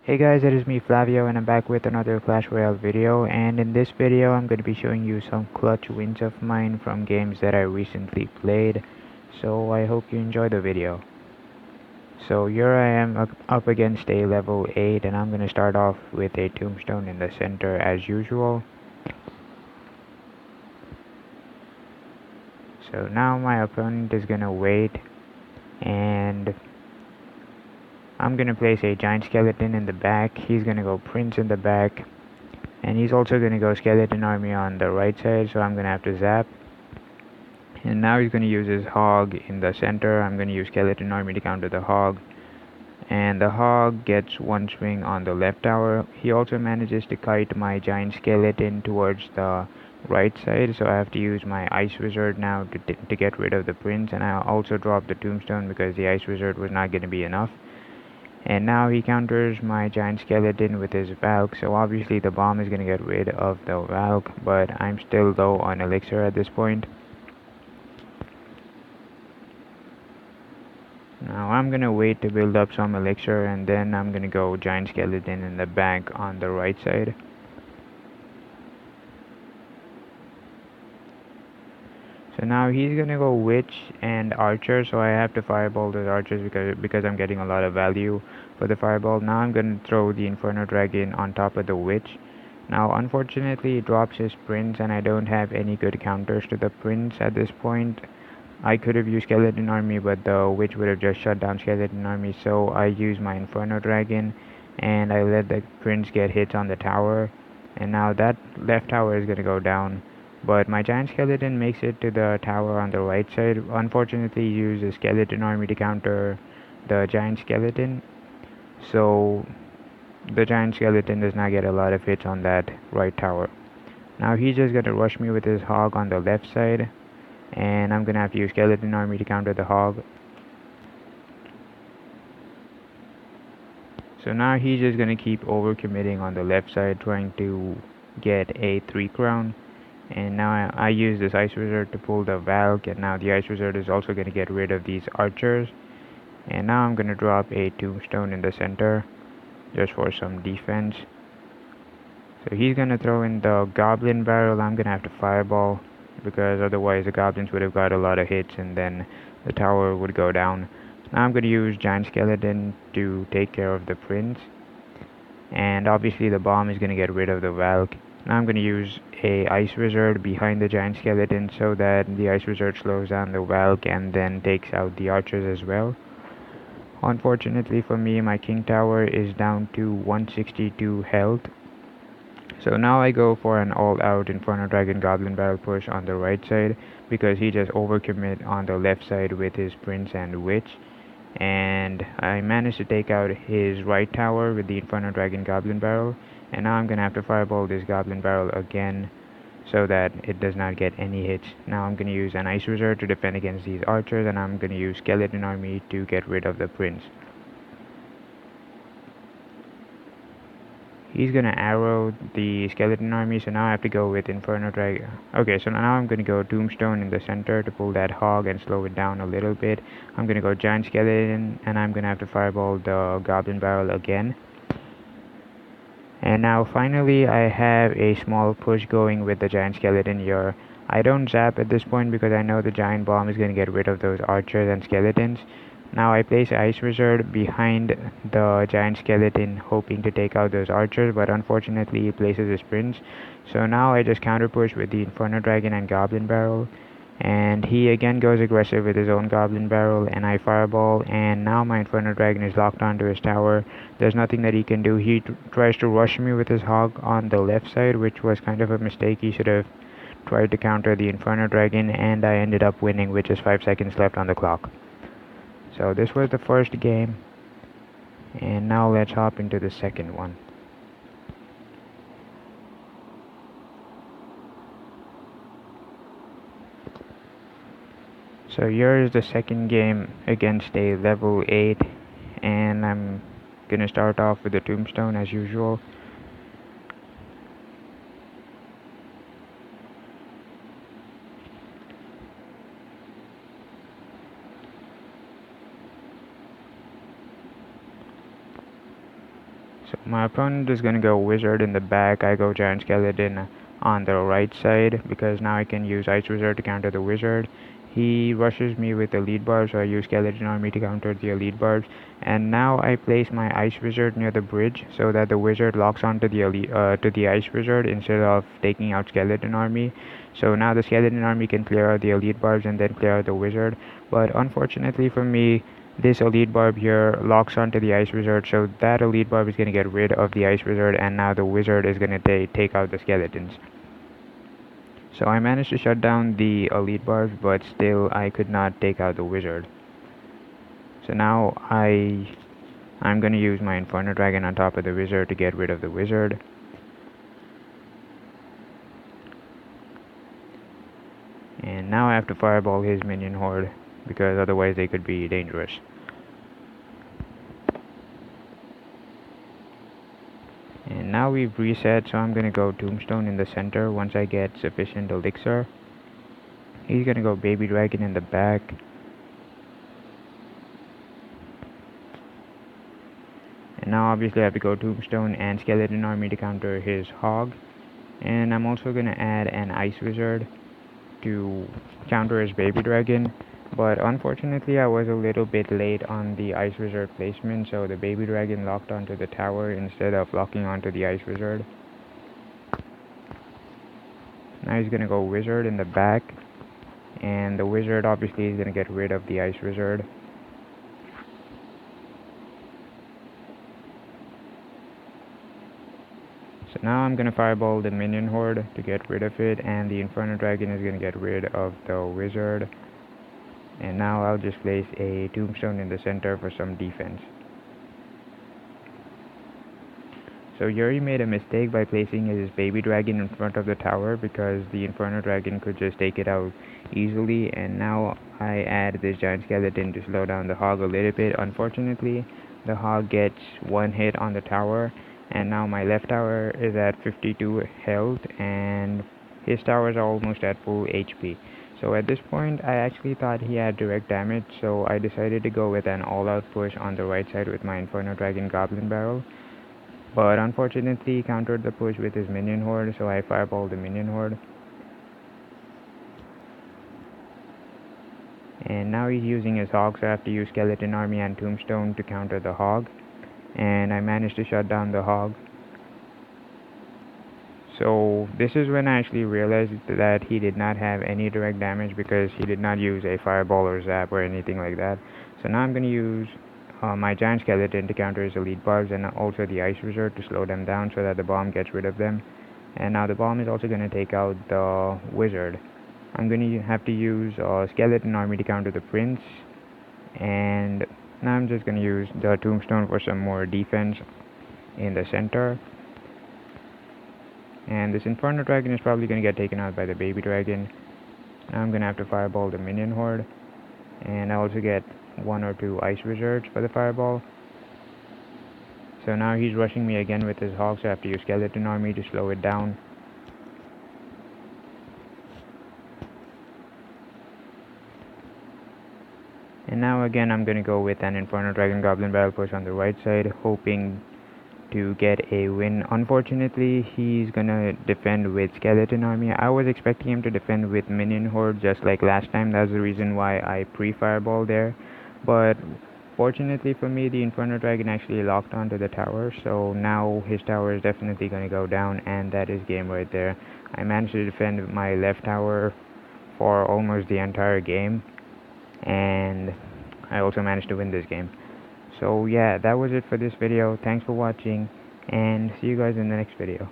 Hey guys, it is me Flavio and I'm back with another Clash Royale video, and in this video I'm going to be showing you some clutch wins of mine from games that I recently played, so I hope you enjoy the video. So here I am up against a level 8 and I'm going to start off with a tombstone in the center as usual. So now my opponent is going to wait, and I'm going to place a giant skeleton in the back. He's going to go prince in the back. And he's also going to go skeleton army on the right side, so I'm going to have to zap. And now he's going to use his hog in the center. I'm going to use skeleton army to counter the hog. And the hog gets one swing on the left tower. He also manages to kite my giant skeleton towards the right side, so I have to use my ice wizard now to get rid of the prince. And I also dropped the tombstone because the ice wizard was not going to be enough. And now he counters my giant skeleton with his Valk, so obviously the bomb is going to get rid of the Valk, but I'm still low on elixir at this point. Now I'm going to wait to build up some elixir, and then I'm going to go giant skeleton in the back on the right side. So now he's going to go witch and archer, so I have to fireball those archers because I'm getting a lot of value for the fireball. Now I'm going to throw the inferno dragon on top of the witch. Now unfortunately it drops his prince and I don't have any good counters to the prince at this point. I could have used skeleton army, but the witch would have just shut down skeleton army, so I used my inferno dragon and I let the prince get hits on the tower, and now that left tower is going to go down. But my giant skeleton makes it to the tower on the right side. Unfortunately use a skeleton army to counter the giant skeleton, so the giant skeleton does not get a lot of hits on that right tower. Now he's just gonna rush me with his hog on the left side, and I'm gonna have to use skeleton army to counter the hog. So now he's just gonna keep overcommitting on the left side, trying to get a 3 crown. And now I use this ice wizard to pull the Valk, and now the ice wizard is also gonna get rid of these archers. And now I'm gonna drop a tombstone in the center just for some defense. So he's gonna throw in the goblin barrel. I'm gonna have to fireball because otherwise the goblins would have got a lot of hits and then the tower would go down. Now I'm gonna use giant skeleton to take care of the prince, and obviously the bomb is gonna get rid of the Valk. Now I'm gonna use a ice wizard behind the giant skeleton so that the ice wizard slows down the Valk and then takes out the archers as well. Unfortunately for me, my king tower is down to 162 health. So now I go for an all-out Inferno Dragon Goblin Barrel push on the right side because he just overcommit on the left side with his Prince and Witch. And I managed to take out his right tower with the Inferno Dragon Goblin Barrel. And now I'm gonna have to fireball this Goblin Barrel again so that it does not get any hits. Now I'm gonna use an Ice Wizard to defend against these archers, and I'm gonna use Skeleton Army to get rid of the Prince. He's gonna arrow the skeleton army, so now I have to go with Inferno Dragon. Okay, so now I'm gonna go Tombstone in the center to pull that hog and slow it down a little bit. I'm gonna go Giant Skeleton, and I'm gonna have to fireball the Goblin Barrel again. And now finally I have a small push going with the Giant Skeleton here. I don't zap at this point because I know the Giant Bomb is gonna get rid of those archers and skeletons. Now I place Ice Wizard behind the giant skeleton hoping to take out those archers, but unfortunately he places his prince. So now I just counter push with the Inferno Dragon and Goblin Barrel, and he again goes aggressive with his own Goblin Barrel, and I fireball, and now my Inferno Dragon is locked onto his tower. There's nothing that he can do. He tries to rush me with his hog on the left side, which was kind of a mistake. He should have tried to counter the Inferno Dragon, and I ended up winning with just 5 seconds left on the clock. So this was the first game, and now let's hop into the second one. So here is the second game against a level 8, and I'm gonna start off with the tombstone as usual. So my opponent is gonna go Wizard in the back, I go Giant Skeleton on the right side, because now I can use Ice Wizard to counter the Wizard. He rushes me with Elite Barbs, so I use Skeleton Army to counter the Elite Barbs. And now I place my Ice Wizard near the bridge so that the Wizard locks onto the Ice Wizard instead of taking out Skeleton Army. So now the Skeleton Army can clear out the Elite Barbs and then clear out the Wizard. But unfortunately for me, this Elite Barb here locks onto the Ice Wizard, so that Elite Barb is going to get rid of the Ice Wizard, and now the Wizard is going to take out the Skeletons. So I managed to shut down the Elite Barbs, but still I could not take out the Wizard. So now I'm going to use my Inferno Dragon on top of the Wizard to get rid of the Wizard. And now I have to fireball his minion horde, because otherwise they could be dangerous. And now we've reset, so I'm gonna go Tombstone in the center once I get sufficient elixir. He's gonna go Baby Dragon in the back. And now obviously I have to go Tombstone and Skeleton Army to counter his Hog. And I'm also gonna add an Ice Wizard to counter his Baby Dragon. But unfortunately I was a little bit late on the Ice Wizard placement, so the Baby Dragon locked onto the tower instead of locking onto the Ice Wizard. Now he's gonna go Wizard in the back, and the Wizard obviously is gonna get rid of the Ice Wizard. So now I'm gonna fireball the minion horde to get rid of it, and the Inferno Dragon is gonna get rid of the Wizard. And now I'll just place a Tombstone in the center for some defense. So Yuri made a mistake by placing his Baby Dragon in front of the tower, because the Inferno Dragon could just take it out easily, and now I add this Giant Skeleton to slow down the Hog a little bit. Unfortunately, the Hog gets one hit on the tower, and now my left tower is at 52 health, and his towers are almost at full HP. So at this point, I actually thought he had direct damage, so I decided to go with an all-out push on the right side with my Inferno Dragon Goblin Barrel. But unfortunately, he countered the push with his minion horde, so I fireballed the minion horde. And now he's using his Hog, so I have to use Skeleton Army and Tombstone to counter the Hog. And I managed to shut down the Hog. So this is when I actually realized that he did not have any direct damage, because he did not use a fireball or zap or anything like that. So now I'm going to use my Giant Skeleton to counter his Elite Barbs, and also the Ice Wizard to slow them down so that the bomb gets rid of them. And now the bomb is also going to take out the Wizard. I'm going to have to use Skeleton Army to counter the Prince, and now I'm just going to use the Tombstone for some more defense in the center. And this Inferno Dragon is probably going to get taken out by the Baby Dragon. Now I'm going to have to fireball the minion horde, and I also get 1 or 2 Ice Wizards for the fireball. So now he's rushing me again with his Hog, so I have to use Skeleton Army to slow it down. And now again I'm going to go with an Inferno Dragon Goblin Barrel push on the right side, hoping to get a win. Unfortunately, he's gonna defend with Skeleton Army. I was expecting him to defend with Minion Horde just like last time. That's the reason why I pre-fireball there. But fortunately for me, the Inferno Dragon actually locked onto the tower, so now his tower is definitely gonna go down, and that is game right there. I managed to defend my left tower for almost the entire game, and I also managed to win this game. So yeah, that was it for this video. Thanks for watching, and see you guys in the next video.